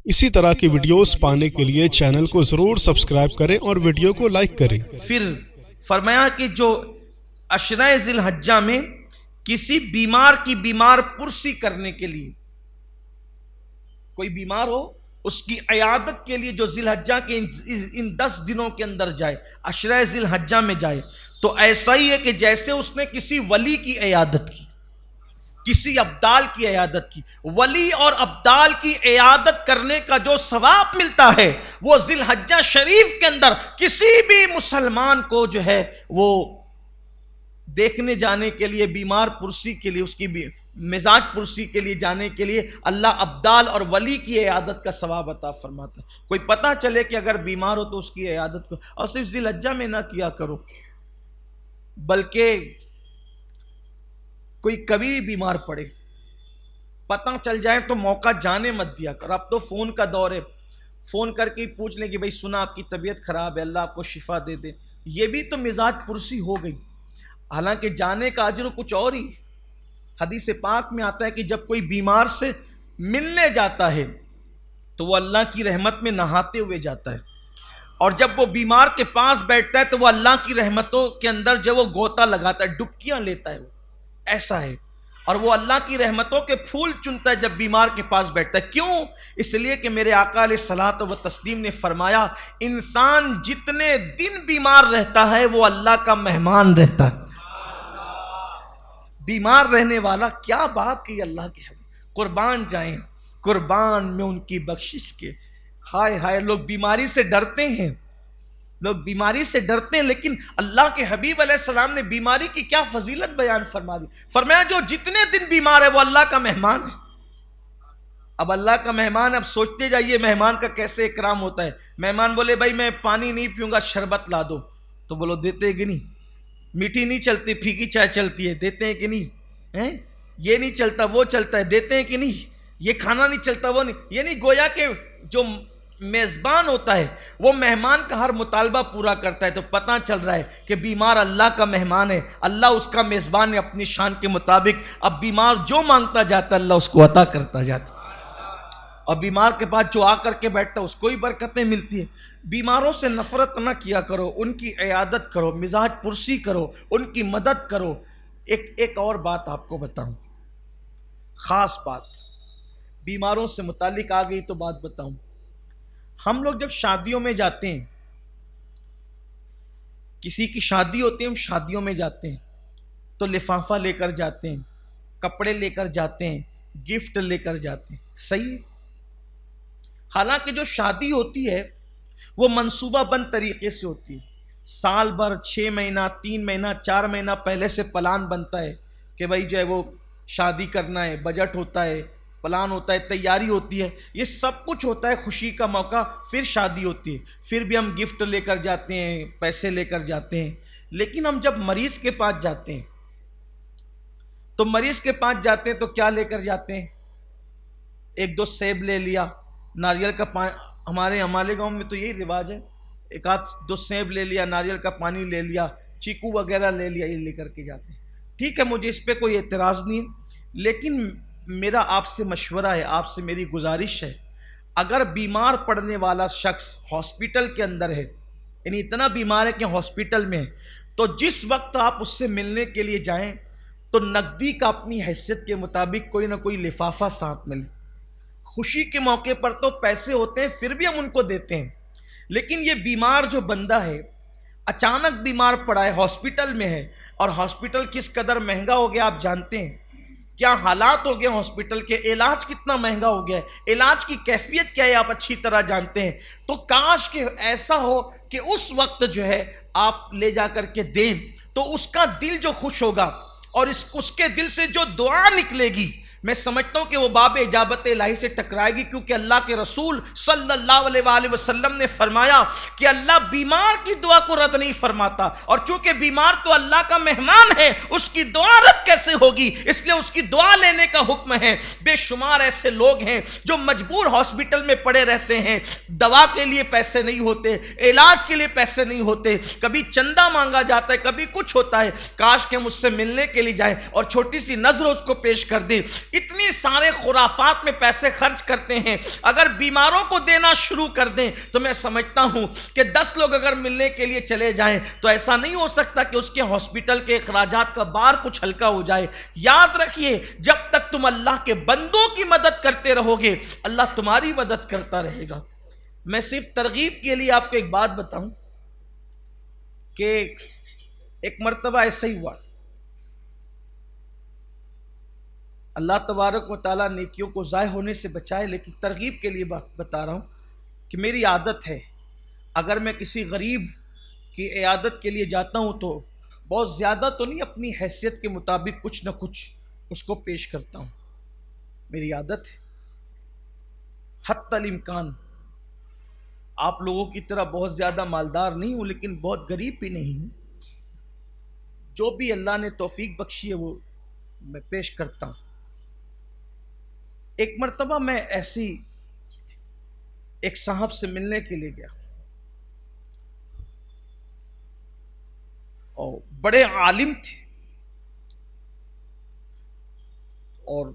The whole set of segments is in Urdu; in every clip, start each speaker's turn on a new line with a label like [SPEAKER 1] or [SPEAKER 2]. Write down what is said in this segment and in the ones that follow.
[SPEAKER 1] اسی طرح کی ویڈیوز پانے کے لیے چینل کو ضرور سبسکرائب کریں اور ویڈیو کو لائک کریں۔
[SPEAKER 2] پھر فرمایا کہ جو عشرہ ذی الحجہ میں کسی بیمار کی بیمار پرسی کرنے کے لیے، کوئی بیمار ہو اس کی عیادت کے لیے جو ذی الحجہ کے ان 10 دنوں کے اندر جائے، عشرہ ذی الحجہ میں جائے، تو ایسا ہی ہے کہ جیسے اس نے کسی ولی کی عیادت کی، کسی ابدال کی عیادت کی۔ ولی اور ابدال کی عیادت کرنے کا جو ثواب ملتا ہے وہ ذی الحجہ شریف کے اندر کسی بھی مسلمان کو جو ہے وہ دیکھنے جانے کے لیے، بیمار پرسی کے لیے، اس کی مزاج پرسی کے لیے جانے کے لیے اللہ ابدال اور ولی کی عیادت کا ثواب عطا فرماتا ہے۔ کوئی پتہ چلے کہ اگر بیمار ہو تو اس کی عیادت کو، اور صرف ذی الحجہ میں نہ کیا کرو، بلکہ کوئی کبھی بھی بیمار پڑے، پتہ چل جائے تو موقع جانے مت دیا کر۔ اب تو فون کا دور ہے، فون کر کے پوچھ لیں کہ بھئی سنا آپ کی طبیعت خراب ہے، اللہ آپ کو شفا دے دے، یہ بھی تو مزاج پرسی ہو گئی۔ حالانکہ جانے کا اجر کچھ اور ہی۔ حدیث پاک میں آتا ہے کہ جب کوئی بیمار سے ملنے جاتا ہے تو وہ اللہ کی رحمت میں نہاتے ہوئے جاتا ہے، اور جب وہ بیمار کے پاس بیٹھتا ہے تو وہ اللہ کی رحمتوں کے اندر جو وہ غوطہ لگاتا ہے، ڈبکیاں لیتا ہے، وہ ایسا ہے۔ اور وہ اللہ کی رحمتوں کے پھول چنتا ہے جب بیمار کے پاس بیٹھتا ہے۔ کیوں؟ اس لیے کہ میرے آقا علیہ الصلوۃ والتسلیم نے فرمایا انسان جتنے دن بیمار رہتا ہے وہ اللہ کا مہمان رہتا ہے۔ بیمار رہنے والا، کیا بات کی اللہ کے حبیب، قربان جائیں، قربان میں ان کی بخشش کے۔ ہائے ہائے، لوگ بیماری سے ڈرتے ہیں، لوگ بیماری سے ڈرتے ہیں، لیکن اللہ کے حبیب علیہ السلام نے بیماری کی کیا فضیلت بیان فرما دی۔ فرمایا جو جتنے دن بیمار ہے وہ اللہ کا مہمان ہے۔ اب اللہ کا مہمان، اب سوچتے جائیے مہمان کا کیسے اکرام ہوتا ہے۔ مہمان بولے بھائی میں پانی نہیں پیوں گا، شربت لا دو، تو بولو دیتے ہیں کہ نہیں؟ میٹھی نہیں چلتی، پھیکی چائے چلتی ہے، دیتے ہیں کہ نہیں؟ یہ نہیں چلتا وہ چلتا ہے، دیتے ہیں کہ نہیں؟ یہ کھانا نہیں چلتا وہ نہیں، یعنی گویا کہ جو میزبان ہوتا ہے وہ مہمان کا ہر مطالبہ پورا کرتا ہے۔ تو پتہ چل رہا ہے کہ بیمار اللہ کا مہمان ہے، اللہ اس کا میزبان ہے اپنی شان کے مطابق۔ اب بیمار جو مانگتا جاتا ہے اللہ اس کو عطا کرتا جاتا ہے، اور بیمار کے پاس جو آ کر کے بیٹھتا ہے اس کو ہی برکتیں ملتی ہیں۔ بیماروں سے نفرت نہ کیا کرو، ان کی عیادت کرو، مزاج پرسی کرو، ان کی مدد کرو۔ ایک اور بات آپ کو بتاؤں، خاص بات، بیماروں سے متعلق آ گئی تو بات بتاؤں۔ ہم لوگ جب شادیوں میں جاتے ہیں، کسی کی شادی ہوتی ہے، ہم شادیوں میں جاتے ہیں تو لفافہ لے کر جاتے ہیں، کپڑے لے کر جاتے ہیں، گفٹ لے کر جاتے ہیں، صحیح؟ حالانکہ جو شادی ہوتی ہے وہ منصوبہ بند طریقے سے ہوتی ہے۔ سال بھر، 6 مہینہ، 3 مہینہ، 4 مہینہ پہلے سے پلان بنتا ہے کہ بھائی جو ہے وہ شادی کرنا ہے، بجٹ ہوتا ہے، پلان ہوتا ہے، تیاری ہوتی ہے، یہ سب کچھ ہوتا ہے۔ خوشی کا موقع، پھر شادی ہوتی ہے، پھر بھی ہم گفٹ لے کر جاتے ہیں، پیسے لے کر جاتے ہیں۔ لیکن ہم جب مریض کے پاس جاتے ہیں تو مریض کے پاس جاتے ہیں تو کیا لے کر جاتے ہیں؟ 1-2 سیب لے لیا، ناریل کا پانی، ہمارے گاؤں میں تو یہی رواج ہے، 1-2 سیب لے لیا، ناریل کا پانی لے لیا، چیکو وغیرہ لے لیا، یہ لے کر کے جاتے ہیں۔ ٹھیک ہے، مجھے اس پہ کوئی اعتراض نہیں، لیکن میرا آپ سے مشورہ ہے، آپ سے میری گزارش ہے، اگر بیمار پڑنے والا شخص ہاسپٹل کے اندر ہے، یعنی اتنا بیمار ہے کہ ہاسپٹل میں ہے، تو جس وقت آپ اس سے ملنے کے لیے جائیں تو نقدی کا اپنی حیثیت کے مطابق کوئی نہ کوئی لفافہ ساتھ میں لیں۔ خوشی کے موقع پر تو پیسے ہوتے ہیں پھر بھی ہم ان کو دیتے ہیں، لیکن یہ بیمار جو بندہ ہے، اچانک بیمار پڑا ہے، ہاسپٹل میں ہے، اور ہاسپٹل کس قدر مہنگا ہو گیا آپ جانتے ہیں، کیا حالات ہو گئے ہاسپٹل کے، علاج کتنا مہنگا ہو گیا ہے، علاج کی کیفیت کیا ہے آپ اچھی طرح جانتے ہیں۔ تو کاش کہ ایسا ہو کہ اس وقت جو ہے آپ لے جا کر کے دیں تو اس کا دل جو خوش ہوگا، اور اس کے دل سے جو دعا نکلے گی، میں سمجھتا ہوں کہ وہ باب اجابت الہی سے ٹکرائے گی، کیونکہ اللہ کے رسول صلی اللہ علیہ وآلہ وسلم نے فرمایا کہ اللہ بیمار کی دعا کو رد نہیں فرماتا، اور چونکہ بیمار تو اللہ کا مہمان ہے، اس کی دعا رد کیسے ہوگی؟ اس لیے اس کی دعا لینے کا حکم ہے۔ بے شمار ایسے لوگ ہیں جو مجبور ہاسپٹل میں پڑے رہتے ہیں، دوا کے لیے پیسے نہیں ہوتے، علاج کے لیے پیسے نہیں ہوتے، کبھی چندہ مانگا جاتا ہے، کبھی کچھ ہوتا ہے۔ کاش کہ ہم اس سے ملنے کے لیے جائیں اور چھوٹی سی نظر اس کو پیش کر دیں اتنی سارے خرافات میں پیسے خرچ کرتے ہیں. اگر بیماروں کو دینا شروع کر دیں تو میں سمجھتا ہوں کہ 10 لوگ اگر ملنے کے لیے چلے جائیں تو ایسا نہیں ہو سکتا کہ اس کے ہاسپٹل کے اخراجات کا بار کچھ ہلکا ہو جائے. یاد رکھیے جب تک تم اللہ کے بندوں کی مدد کرتے رہو گے اللہ تمہاری مدد کرتا رہے گا. میں صرف ترغیب کے لیے آپ کو ایک بات بتاؤں کہ ایک مرتبہ ایسا ہی ہوا. اللہ تبارک و تعالیٰ نیکیوں کو ضائع ہونے سے بچائے, لیکن ترغیب کے لیے بات بتا رہا ہوں کہ میری عادت ہے اگر میں کسی غریب کی عیادت کے لیے جاتا ہوں تو بہت زیادہ تو نہیں, اپنی حیثیت کے مطابق کچھ نہ کچھ اس کو پیش کرتا ہوں. میری عادت ہے. حتی الامکان آپ لوگوں کی طرح بہت زیادہ مالدار نہیں ہوں لیکن بہت غریب بھی نہیں ہوں. جو بھی اللہ نے توفیق بخشی ہے وہ میں پیش کرتا ہوں. ایک مرتبہ میں ایسی ایک صاحب سے ملنے کے لیے گیا اور بڑے عالم تھے اور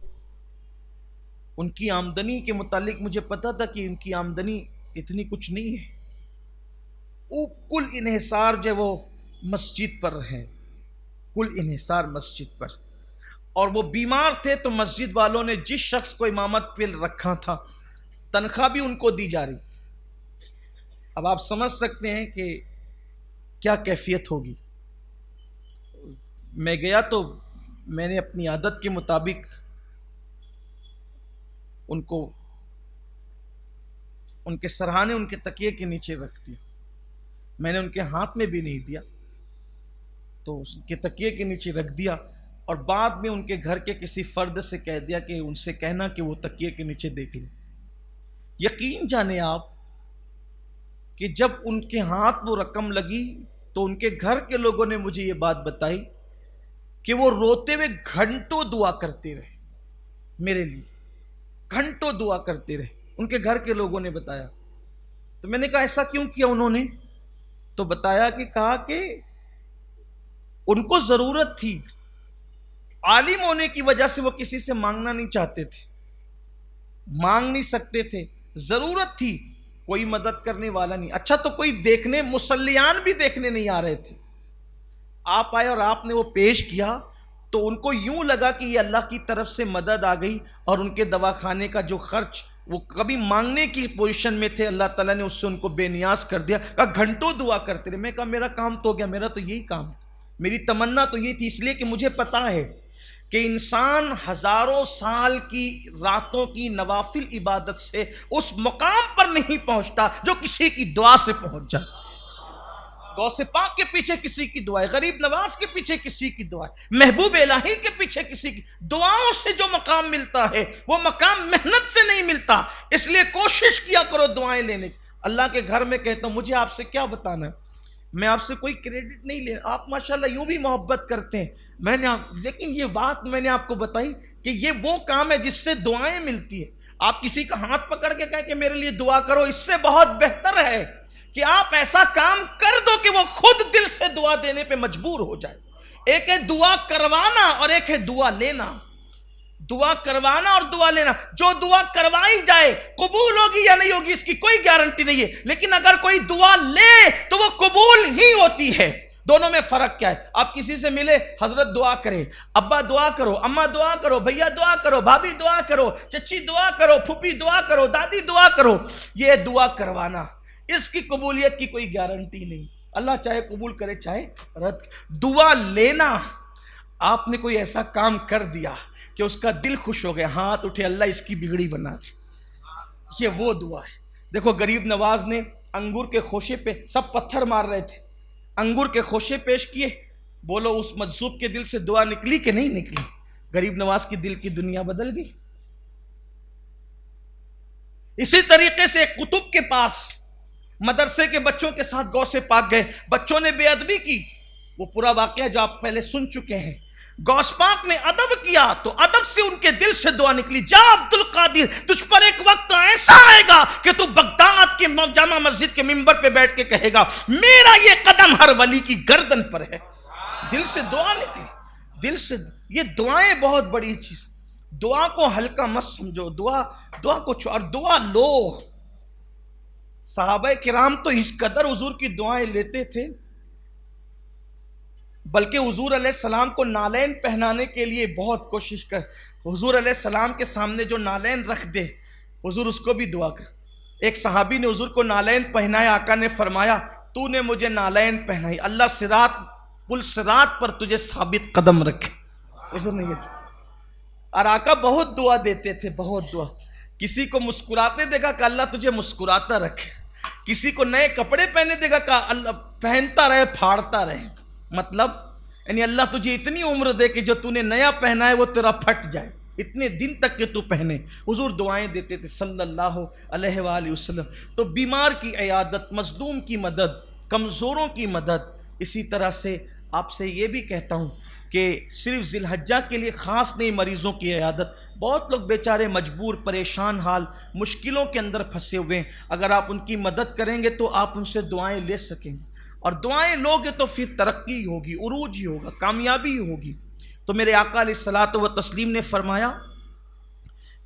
[SPEAKER 2] ان کی آمدنی کے متعلق مجھے پتا تھا کہ ان کی آمدنی اتنی کچھ نہیں ہے. وہ کل انحصار جو وہ مسجد پر ہیں, کل انحصار مسجد پر, اور وہ بیمار تھے تو مسجد والوں نے جس شخص کو امامت پہ رکھا تھا تنخواہ بھی ان کو دی جا رہی تھی. اب آپ سمجھ سکتے ہیں کہ کیا کیفیت ہوگی. میں گیا تو میں نے اپنی عادت کے مطابق ان کو ان کے سرہانے ان کے تکیے کے نیچے رکھ دیا. میں نے ان کے ہاتھ میں بھی نہیں دیا, تو اس کے تکیے کے نیچے رکھ دیا اور بعد میں ان کے گھر کے کسی فرد سے کہہ دیا کہ ان سے کہنا کہ وہ تکیے کے نیچے دیکھ لیں. یقین جانے آپ کہ جب ان کے ہاتھ وہ رقم لگی تو ان کے گھر کے لوگوں نے مجھے یہ بات بتائی کہ وہ روتے ہوئے گھنٹوں دعا کرتے رہے میرے لیے, گھنٹوں دعا کرتے رہے. ان کے گھر کے لوگوں نے بتایا. تو میں نے کہا ایسا کیوں کیا انہوں نے؟ تو بتایا کہ کہا کہ ان کو ضرورت تھی, عالم ہونے کی وجہ سے وہ کسی سے مانگنا نہیں چاہتے تھے, مانگ نہیں سکتے تھے, ضرورت تھی, کوئی مدد کرنے والا نہیں. اچھا تو کوئی دیکھنے, مصلیان بھی دیکھنے نہیں آ رہے تھے. آپ آئے اور آپ نے وہ پیش کیا تو ان کو یوں لگا کہ یہ اللہ کی طرف سے مدد آ گئی, اور ان کے دواخانے کا جو خرچ وہ کبھی مانگنے کی پوزیشن میں تھے اللہ تعالیٰ نے اس سے ان کو بے نیاز کر دیا. کہا گھنٹوں دعا کرتے رہے. میں کہا میرا کام تو ہو گیا, میرا تو یہی کام, میری تمنا تو یہ تھی, اس لیے کہ مجھے پتا ہے کہ انسان ہزاروں سال کی راتوں کی نوافل عبادت سے اس مقام پر نہیں پہنچتا جو کسی کی دعا سے پہنچ جاتا. غوث پاک کے پیچھے کسی کی دعا ہے, غریب نواز کے پیچھے کسی کی دعا ہے, محبوب الہی کے پیچھے کسی کی دعاؤں سے جو مقام ملتا ہے وہ مقام محنت سے نہیں ملتا. اس لیے کوشش کیا کرو دعائیں لینے کی. اللہ کے گھر میں کہتا ہوں مجھے آپ سے کیا بتانا ہے, میں آپ سے کوئی کریڈٹ نہیں لے, آپ ماشاءاللہ یوں بھی محبت کرتے ہیں, میں نے لیکن یہ بات میں نے آپ کو بتائی کہ یہ وہ کام ہے جس سے دعائیں ملتی ہے. آپ کسی کا ہاتھ پکڑ کے کہیں کہ میرے لیے دعا کرو, اس سے بہت بہتر ہے کہ آپ ایسا کام کر دو کہ وہ خود دل سے دعا دینے پہ مجبور ہو جائے. ایک ہے دعا کروانا اور ایک ہے دعا لینا. دعا کروانا اور دعا لینا, جو دعا کروائی جائے قبول ہوگی یا نہیں ہوگی اس کی کوئی گارنٹی نہیں ہے, لیکن اگر کوئی دعا لے تو وہ قبول ہی ہوتی ہے. دونوں میں فرق کیا ہے؟ آپ کسی سے ملے, حضرت دعا کرے, ابا دعا کرو, اماں دعا کرو, بھیا دعا کرو, بھابھی دعا کرو, چچی دعا کرو, پھوپھی دعا کرو, دادی دعا کرو, یہ دعا کروانا, اس کی قبولیت کی کوئی گارنٹی نہیں. اللہ چاہے قبول کرے چاہے رد. دعا لینا, آپ نے کوئی ایسا کام کر دیا کہ اس کا دل خوش ہو گیا, ہاتھ اٹھے اللہ اس کی بگڑی بنا, یہ وہ دعا ہے. دیکھو غریب نواز نے انگور کے خوشے پہ, سب پتھر مار رہے تھے, انگور کے خوشے پیش کیے, بولو اس مجذوب کے دل سے دعا نکلی کہ نہیں نکلی؟ غریب نواز کی دل کی دنیا بدل گئی. اسی طریقے سے قطب کے پاس مدرسے کے بچوں کے ساتھ غوث پاک گئے, بچوں نے بے ادبی کی, وہ پورا واقعہ جو آپ پہلے سن چکے ہیں. غوث پاک نے ادب کیا تو ادب سے ان کے دل سے دعا نکلی, جا عبد القادر تجھ پر ایک وقت ایسا آئے گا کہ تو بغداد کی جامع مسجد کے منبر پہ بیٹھ کے کہے گا میرا یہ قدم ہر ولی کی گردن پر ہے. دل سے دعا نکلی, دل سے. یہ دعائیں بہت بڑی چیز. دعا کو ہلکا مت سمجھو، دعا کو اور دعا لو۔ صحابہ کرام تو اس قدر حضور کی دعائیں لیتے تھے، بلکہ حضور علیہ السلام کو نالین پہنانے کے لیے بہت کوشش کر، حضور علیہ السلام کے سامنے جو نالین رکھ دے حضور اس کو بھی دعا کر۔ ایک صحابی نے حضور کو نالین پہنایا، آقا نے فرمایا تو نے مجھے نالین پہنائی، اللہ پل صراط پر تجھے ثابت قدم رکھے۔ حضور نے یہ، اور آقا بہت دعا دیتے تھے، بہت دعا۔ کسی کو مسکراتے دیکھا کہ اللہ تجھے مسکراتا رکھے، کسی کو نئے کپڑے پہنے دیکھا کہ اللہ پہنتا رہے، پھاڑتا رہے۔ مطلب یعنی اللہ تجھے اتنی عمر دے کہ جو تو نے نیا پہنا ہے وہ تیرا پھٹ جائے، اتنے دن تک کہ تو پہنے۔ حضور دعائیں دیتے تھے صلی اللہ علیہ وآلہ وسلم۔ تو بیمار کی عیادت، مظلوم کی مدد، کمزوروں کی مدد۔ اسی طرح سے آپ سے یہ بھی کہتا ہوں کہ صرف ذی الحجہ کے لیے خاص نہیں مریضوں کی عیادت، بہت لوگ بیچارے مجبور، پریشان حال، مشکلوں کے اندر پھنسے ہوئے ہیں، اگر آپ ان کی مدد کریں گے تو آپ ان سے دعائیں لے سکیں گے، اور دعائیں لوگے تو پھر ترقی ہوگی، عروج ہی ہوگا، کامیابی ہوگی۔ تو میرے آقا علیہ الصلوۃ والتسلیم نے فرمایا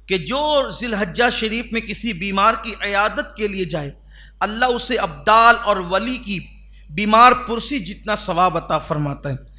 [SPEAKER 2] کہ جو ذی الحجہ شریف میں کسی بیمار کی عیادت کے لیے جائے، اللہ اسے ابدال اور ولی کی بیمار پرسی جتنا ثواب عطا فرماتا ہے۔